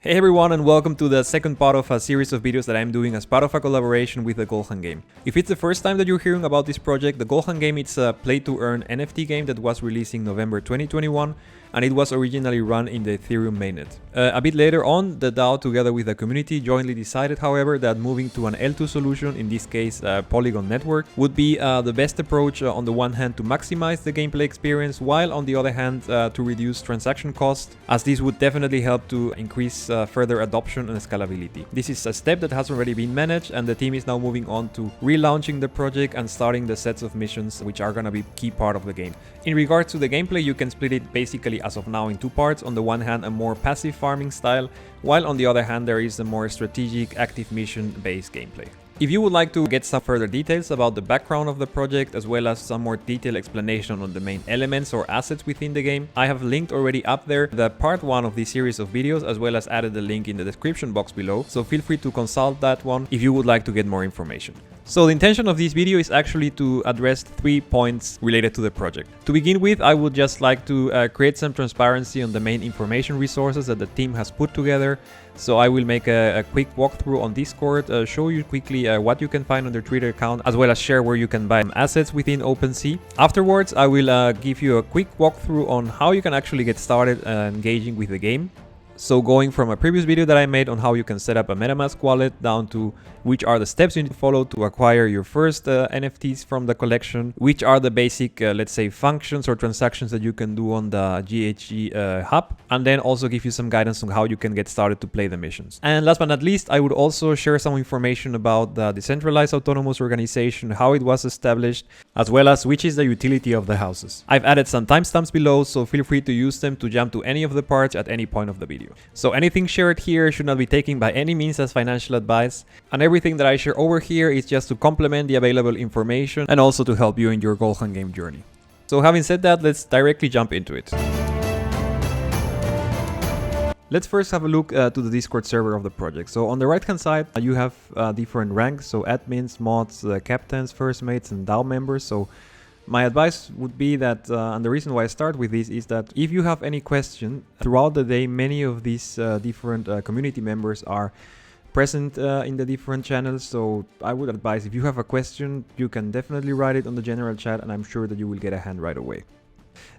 Hey everyone, and welcome to the second part of a series of videos that I'm doing as part of a collaboration with the Gohan game. If it's the first time that you're hearing about this project, the Gohan game is a play-to-earn NFT game that was released in November 2021, and it was originally run in the Ethereum mainnet. A bit later on, the DAO together with the community jointly decided, however, that moving to an L2 solution, in this case Polygon network, would be the best approach on the one hand to maximize the gameplay experience, while on the other hand to reduce transaction costs, as this would definitely help to increase further adoption and scalability. This is a step that has already been managed, and the team is now moving on to relaunching the project and starting the sets of missions which are gonna be key part of the game. In regards to the gameplay, you can split it basically as of now in two parts. On the one hand, a more passive farming style, while on the other hand there is a more strategic active mission based gameplay. If you would like to get some further details about the background of the project, as well as some more detailed explanation on the main elements or assets within the game, I have linked already up there the part 1 of this series of videos, as well as added the link in the description box below, so feel free to consult that one if you would like to get more information. So the intention of this video is actually to address 3 points related to the project. To begin with, I would just like to create some transparency on the main information resources that the team has put together. So I will make a quick walkthrough on Discord, show you quickly what you can find on their Twitter account, as well as share where you can buy assets within OpenSea. Afterwards, I will give you a quick walkthrough on how you can actually get started engaging with the game. So going from a previous video that I made on how you can set up a Metamask wallet down to which are the steps you need to follow to acquire your first NFTs from the collection, which are the basic, let's say, functions or transactions that you can do on the GHG hub, and then also give you some guidance on how you can get started to play the missions. And last but not least, I would also share some information about the decentralized autonomous organization, how it was established, as well as which is the utility of the houses. I've added some timestamps below, so feel free to use them to jump to any of the parts at any point of the video. So anything shared here should not be taken by any means as financial advice, and everything that I share over here is just to complement the available information and also to help you in your Gohan game journey. So having said that, let's directly jump into it. Let's first have a look to the Discord server of the project. So on the right hand side you have different ranks, so admins, mods, captains, first mates and DAO members. So my advice would be that, and the reason why I start with this is that if you have any question throughout the day, many of these different community members are present in the different channels. So I would advise, if you have a question, you can definitely write it on the general chat, and I'm sure that you will get a hand right away.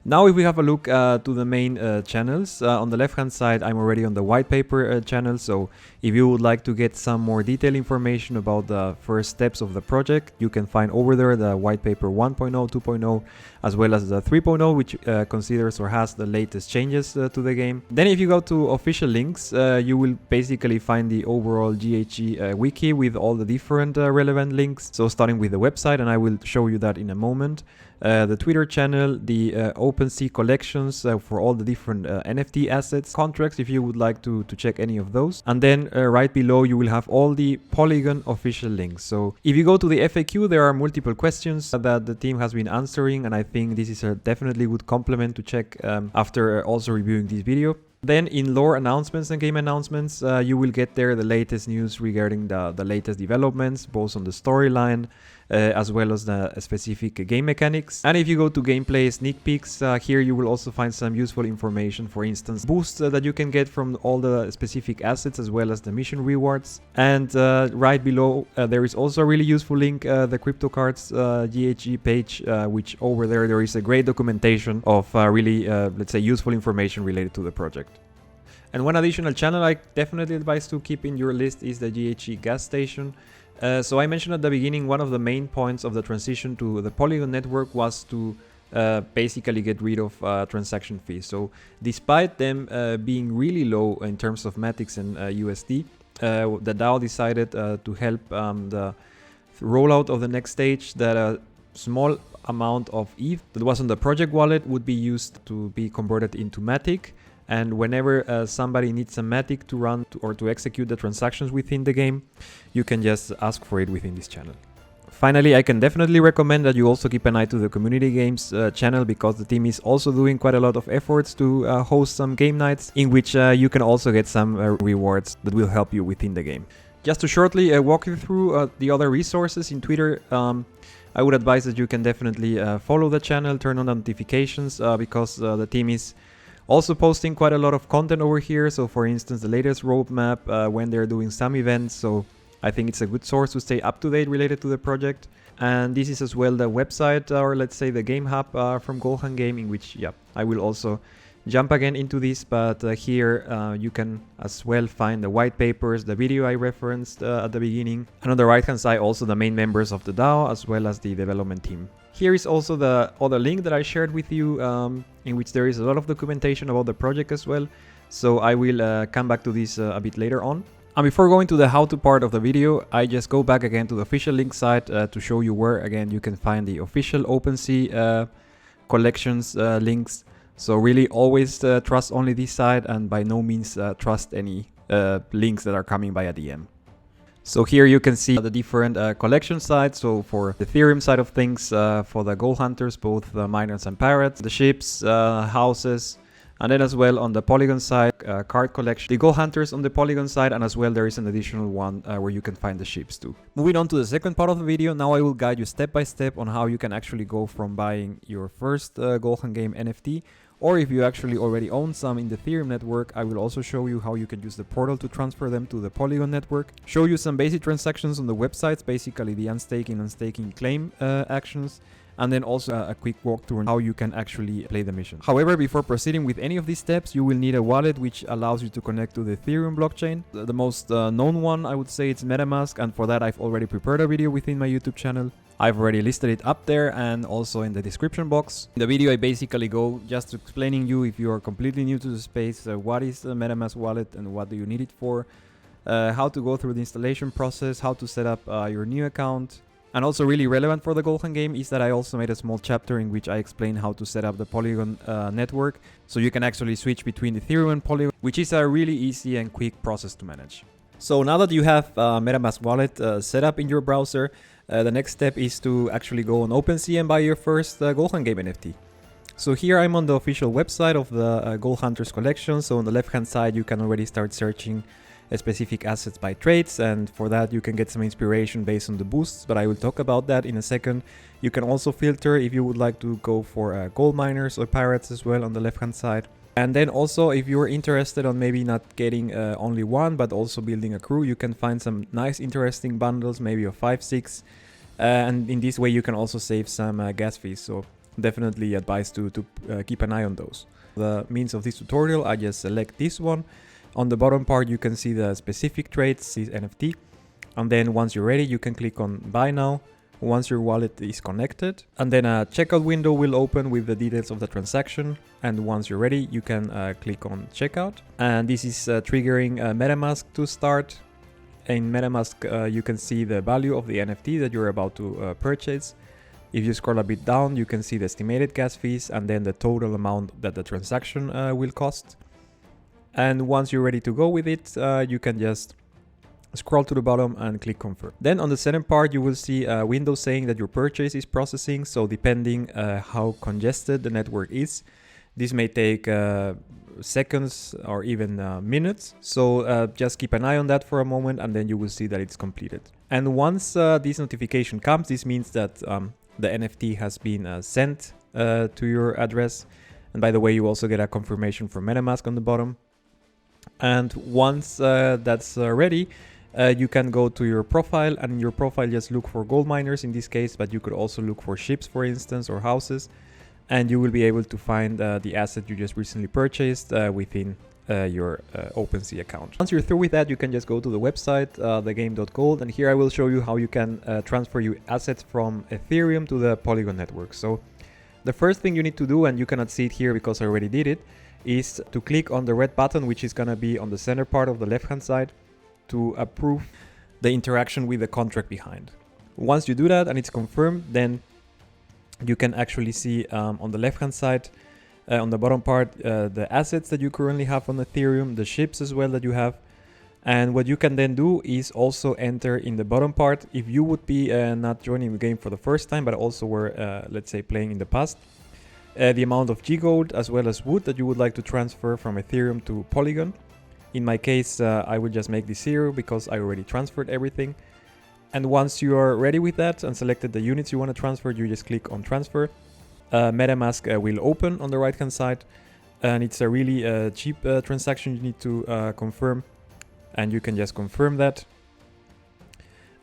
Now if we have a look to the main channels, on the left hand side I'm already on the white paper channel, so if you would like to get some more detailed information about the first steps of the project, you can find over there the white paper 1.0, 2.0, as well as the 3.0, which considers or has the latest changes to the game. Then if you go to official links, you will basically find the overall GHG wiki with all the different relevant links, so starting with the website, and I will show you that in a moment. The Twitter channel, the OpenSea collections for all the different NFT assets, contracts if you would like to check any of those. And then right below you will have all the Polygon official links. So if you go to the FAQ, there are multiple questions that the team has been answering, and I think this is a definitely good complement to check after also reviewing this video. Then in lore announcements and game announcements, you will get there the latest news regarding the latest developments, both on the storyline as well as the specific game mechanics. And if you go to gameplay sneak peeks, here you will also find some useful information, for instance boosts that you can get from all the specific assets as well as the mission rewards. And right below there is also a really useful link, the crypto cards GHG page, which over there is a great documentation of really let's say useful information related to the project. And one additional channel I definitely advise to keep in your list is the GHG gas station. So I mentioned at the beginning, one of the main points of the transition to the Polygon network was to basically get rid of transaction fees. So despite them being really low in terms of Matics and USD, the DAO decided to help the rollout of the next stage, that a small amount of ETH that was on the project wallet would be used to be converted into Matic. And whenever somebody needs a Matic to run or to execute the transactions within the game, you can just ask for it within this channel. Finally, I can definitely recommend that you also keep an eye to the community games channel, because the team is also doing quite a lot of efforts to host some game nights in which you can also get some rewards that will help you within the game. Just to shortly walk you through the other resources in Twitter, I would advise that you can definitely follow the channel, turn on notifications, because the team is Also posting quite a lot of content over here. So for instance, the latest roadmap when they're doing some events. So I think it's a good source to stay up to date related to the project. And this is as well the website, or let's say the game hub from Golhan Game, in which, yeah, I will also jump again into this. But here you can as well find the white papers, the video I referenced at the beginning. And on the right hand side, also the main members of the DAO, as well as the development team. Here is also the other link that I shared with you, in which there is a lot of documentation about the project as well. So I will come back to this a bit later on. And before going to the how-to part of the video, I just go back again to the official link site to show you where, again, you can find the official OpenSea collections links. So really always trust only this site, and by no means trust any links that are coming via DM. So here you can see the different collection sites. So for the Ethereum side of things, for the gold hunters, both the miners and pirates, the ships, houses, and then as well on the Polygon side, card collection, the gold hunters on the Polygon side, and as well there is an additional one where you can find the ships too. Moving on to the second part of the video, now I will guide you step by step on how you can actually go from buying your first Golhan Game NFT, or if you actually already own some in the Ethereum network, I will also show you how you can use the portal to transfer them to the Polygon network, show you some basic transactions on the websites, basically the unstaking and staking claim actions, and then also a quick walkthrough on how you can actually play the mission. However, before proceeding with any of these steps, you will need a wallet which allows you to connect to the Ethereum blockchain. The most known one, I would say, it's Metamask, and for that I've already prepared a video within my YouTube channel. I've already listed it up there and also in the description box. In the video I basically go just explaining you, if you are completely new to the space, what is the Metamask wallet and what do you need it for, how to go through the installation process, how to set up your new account. And also really relevant for the Golhan Game is that I also made a small chapter in which I explain how to set up the Polygon network, so you can actually switch between Ethereum and Polygon, which is a really easy and quick process to manage. So now that you have Metamask wallet set up in your browser, the next step is to actually go on OpenSea and buy your first Golhan Game NFT. So here I'm on the official website of the Gold Hunters collection. So on the left hand side you can already start searching specific assets by traits, and for that you can get some inspiration based on the boosts, but I will talk about that in a second. You can also filter if you would like to go for gold miners or pirates as well on the left hand side. And then also if you're interested on maybe not getting only one but also building a crew, you can find some nice interesting bundles, maybe of 5-6, and in this way you can also save some gas fees, so definitely advise to keep an eye on those. The means of this tutorial, I just select this one. On the bottom part you can see the specific traits, this NFT, and then once you're ready you can click on buy now once your wallet is connected, and then a checkout window will open with the details of the transaction, and once you're ready you can click on checkout, and this is triggering Metamask to start. In Metamask you can see the value of the NFT that you're about to purchase. If you scroll a bit down you can see the estimated gas fees and then the total amount that the transaction will cost. And once you're ready to go with it, you can just scroll to the bottom and click confirm. Then on the second part you will see a window saying that your purchase is processing, so depending how congested the network is, this may take seconds or even minutes, so just keep an eye on that for a moment and then you will see that it's completed. And once this notification comes, this means that the NFT has been sent to your address, and by the way you also get a confirmation from Metamask on the bottom. And once that's ready, you can go to your profile, and in your profile just look for gold miners in this case, but you could also look for ships, for instance, or houses, and you will be able to find the asset you just recently purchased within your OpenSea account. Once you're through with that, you can just go to the website, thegame.gold, and here I will show you how you can transfer your assets from Ethereum to the Polygon network. So the first thing you need to do, and you cannot see it here because I already did it, is to click on the red button, which is going to be on the center part of the left hand side, to approve the interaction with the contract behind. Once you do that and it's confirmed, then you can actually see on the left hand side on the bottom part the assets that you currently have on Ethereum, the ships as well that you have. And what you can then do is also enter in the bottom part, if you would be not joining the game for the first time but also were let's say playing in the past, the amount of G gold as well as wood that you would like to transfer from Ethereum to Polygon. In my case I would just make this 0 because I already transferred everything. And once you are ready with that and selected the units you want to transfer, you just click on transfer. Metamask will open on the right hand side, and it's a really cheap transaction you need to confirm, and you can just confirm that.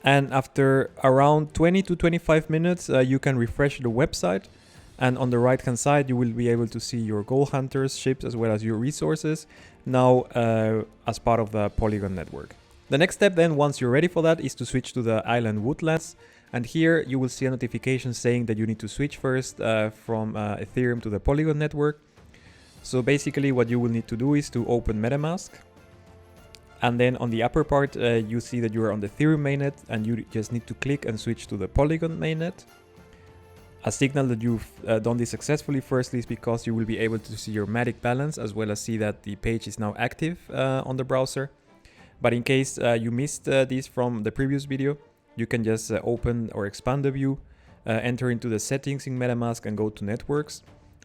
And after around 20 to 25 minutes, you can refresh the website, and on the right hand side you will be able to see your goal hunters, ships, as well as your resources now as part of the Polygon network. The next step then, once you're ready for that, is to switch to the island Woodlands. And here you will see a notification saying that you need to switch first from Ethereum to the Polygon network. So basically what you will need to do is to open Metamask. And then on the upper part, you see that you are on the Ethereum mainnet, and you just need to click and switch to the Polygon mainnet. A signal that you've done this successfully firstly is because you will be able to see your Matic balance, as well as see that the page is now active on the browser. But in case you missed this from the previous video, you can just open or expand the view, enter into the settings in MetaMask and go to networks.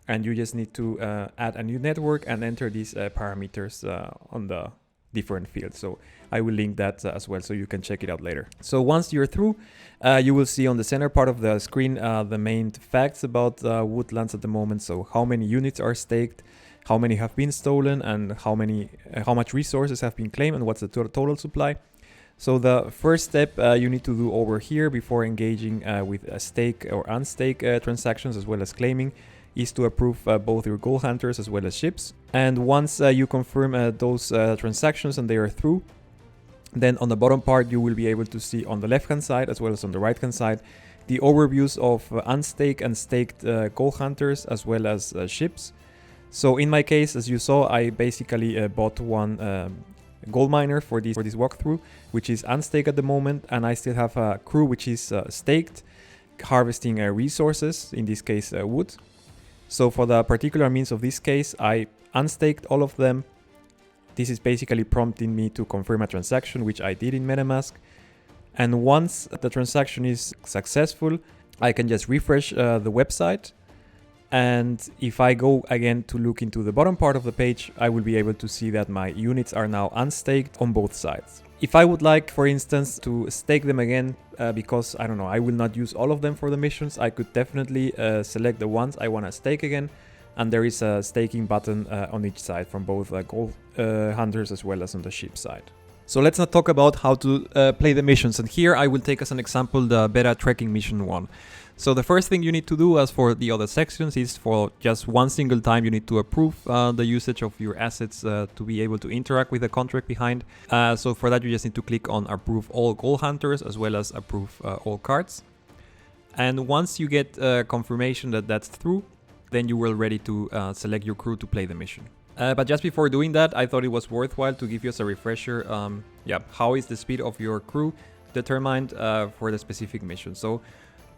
And you just need to add a new network and enter these parameters on the different fields. So I will link that as well, so you can check it out later. So once you're through, you will see on the center part of the screen the main facts about Woodlands at the moment. So how many units are staked, how many have been stolen, and how much resources have been claimed, and what's the total supply. So the first step you need to do over here before engaging with stake or unstake transactions, as well as claiming, is to approve both your goal hunters as well as ships. And once you confirm those transactions and they are through, then on the bottom part you will be able to see on the left hand side as well as on the right hand side the overviews of unstake and staked goal hunters as well as ships. So in my case, as you saw, I basically bought one gold miner for this walkthrough, which is unstaked at the moment, and I still have a crew which is staked, harvesting resources, in this case wood. So for the particular means of this case, I unstaked all of them. This is basically prompting me to confirm a transaction, which I did in MetaMask. And once the transaction is successful, I can just refresh the website. And if I go again to look into the bottom part of the page, I will be able to see that my units are now unstaked on both sides. If I would like, for instance, to stake them again, because I don't know, I will not use all of them for the missions, I could definitely select the ones I want to stake again. And there is a staking button on each side from both gold hunters as well as on the ship side. So let's not talk about how to play the missions. And here I will take as an example the beta trekking mission 1. So the first thing you need to do, as for the other sections, is for just one single time you need to approve the usage of your assets to be able to interact with the contract behind. So for that you just need to click on approve all goal hunters as well as approve all cards. And once you get confirmation that that's through, then you will ready to select your crew to play the mission. But just before doing that, I thought it was worthwhile to give you as a refresher, how is the speed of your crew determined for the specific mission. So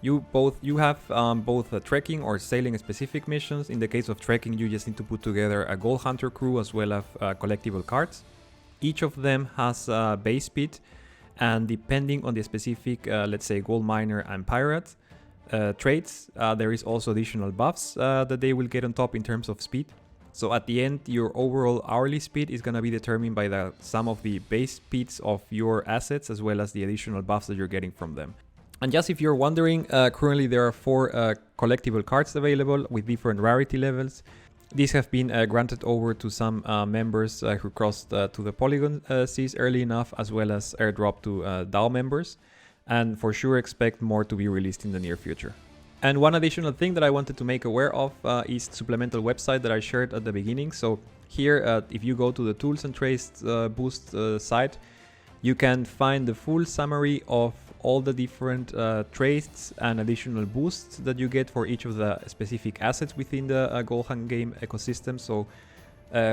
you have both trekking or sailing specific missions. In the case of trekking, you just need to put together a goal hunter crew as well as collectible cards. Each of them has base speed, and depending on the specific, let's say gold miner and pirate traits, there is also additional buffs that they will get on top in terms of speed. So at the end, your overall hourly speed is going to be determined by the sum of the base speeds of your assets as well as the additional buffs that you're getting from them. And just if you're wondering, currently there are 4 collectible cards available with different rarity levels. These have been granted over to some members who crossed to the Polygon seas early enough, as well as airdrop to DAO members. And for sure expect more to be released in the near future. And one additional thing that I wanted to make aware of is the supplemental website that I shared at the beginning. So here, if you go to the Tools and Trades Boost site, you can find the full summary of all the different traits and additional boosts that you get for each of the specific assets within the Gold Hunt game ecosystem. So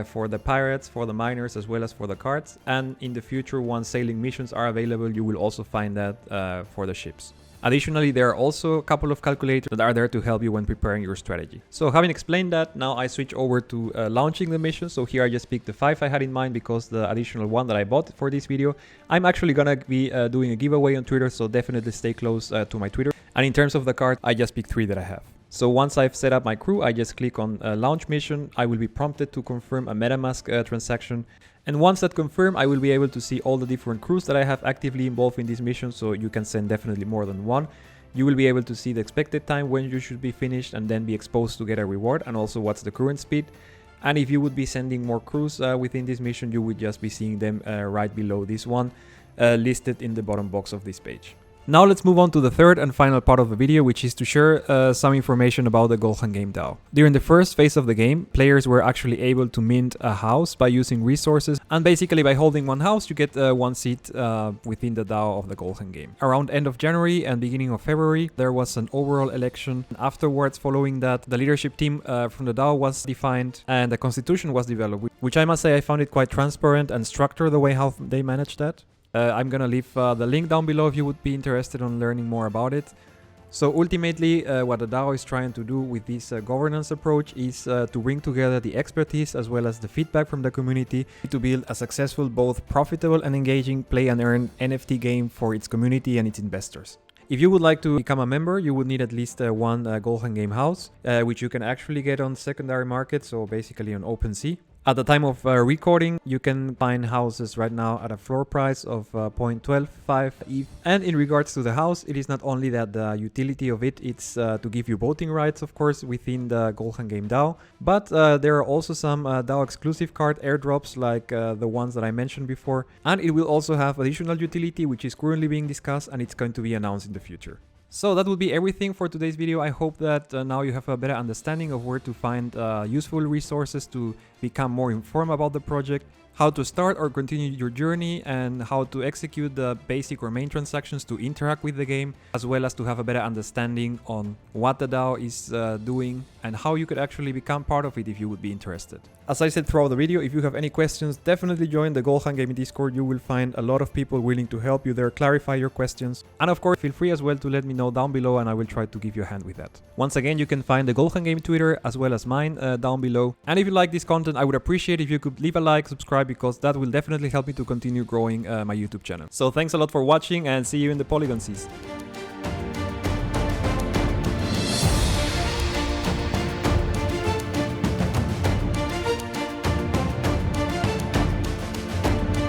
for the pirates, for the miners, as well as for the cards. And in the future, once sailing missions are available, you will also find that for the ships. Additionally, there are also a couple of calculators that are there to help you when preparing your strategy. So having explained that, now I switch over to launching the mission. So here I just picked the 5 I had in mind because the additional one that I bought for this video, I'm actually gonna be doing a giveaway on Twitter, so definitely stay close to my Twitter. And in terms of the card, I just picked 3 that I have. So once I've set up my crew, I just click on launch mission. I will be prompted to confirm a MetaMask transaction. And once that confirmed, I will be able to see all the different crews that I have actively involved in this mission, so you can send definitely more than one. You will be able to see the expected time when you should be finished and then be exposed to get a reward, and also what's the current speed. And if you would be sending more crews within this mission, you would just be seeing them right below this one, listed in the bottom box of this page. Now let's move on to the third and final part of the video, which is to share some information about the Golden Game DAO. During the first phase of the game, players were actually able to mint a house by using resources, and basically by holding one house you get one seat within the DAO of the Golden Game. Around end of January and beginning of February there was an overall election. Afterwards, following that, the leadership team from the DAO was defined and the constitution was developed, which I must say I found it quite transparent and structured the way how they managed that. I'm gonna leave the link down below if you would be interested in learning more about it. So ultimately, what the DAO is trying to do with this governance approach is to bring together the expertise as well as the feedback from the community to build a successful, both profitable and engaging play and earn NFT game for its community and its investors. If you would like to become a member, you would need at least one Golden Game house, which you can actually get on secondary market, so basically on OpenSea. At the time of recording, you can find houses right now at a floor price of 0.125 ETH. And in regards to the house, it is not only that the utility of it's to give you voting rights, of course, within the Golden Game DAO, but there are also some DAO exclusive card airdrops like the ones that I mentioned before. And it will also have additional utility, which is currently being discussed and it's going to be announced in the future. So that would be everything for today's video. I hope that now you have a better understanding of where to find useful resources to become more informed about the project, how to start or continue your journey, and how to execute the basic or main transactions to interact with the game, as well as to have a better understanding on what the DAO is doing and how you could actually become part of it if you would be interested. As I said throughout the video, if you have any questions, definitely join the Golden Game Discord. You will find a lot of people willing to help you there, clarify your questions. And of course, feel free as well to let me know down below and I will try to give you a hand with that. Once again, you can find the Golden Game Twitter as well as mine down below. And if you like this content, I would appreciate if you could leave a like, subscribe, because that will definitely help me to continue growing my YouTube channel. So thanks a lot for watching and see you in the Polygon seas.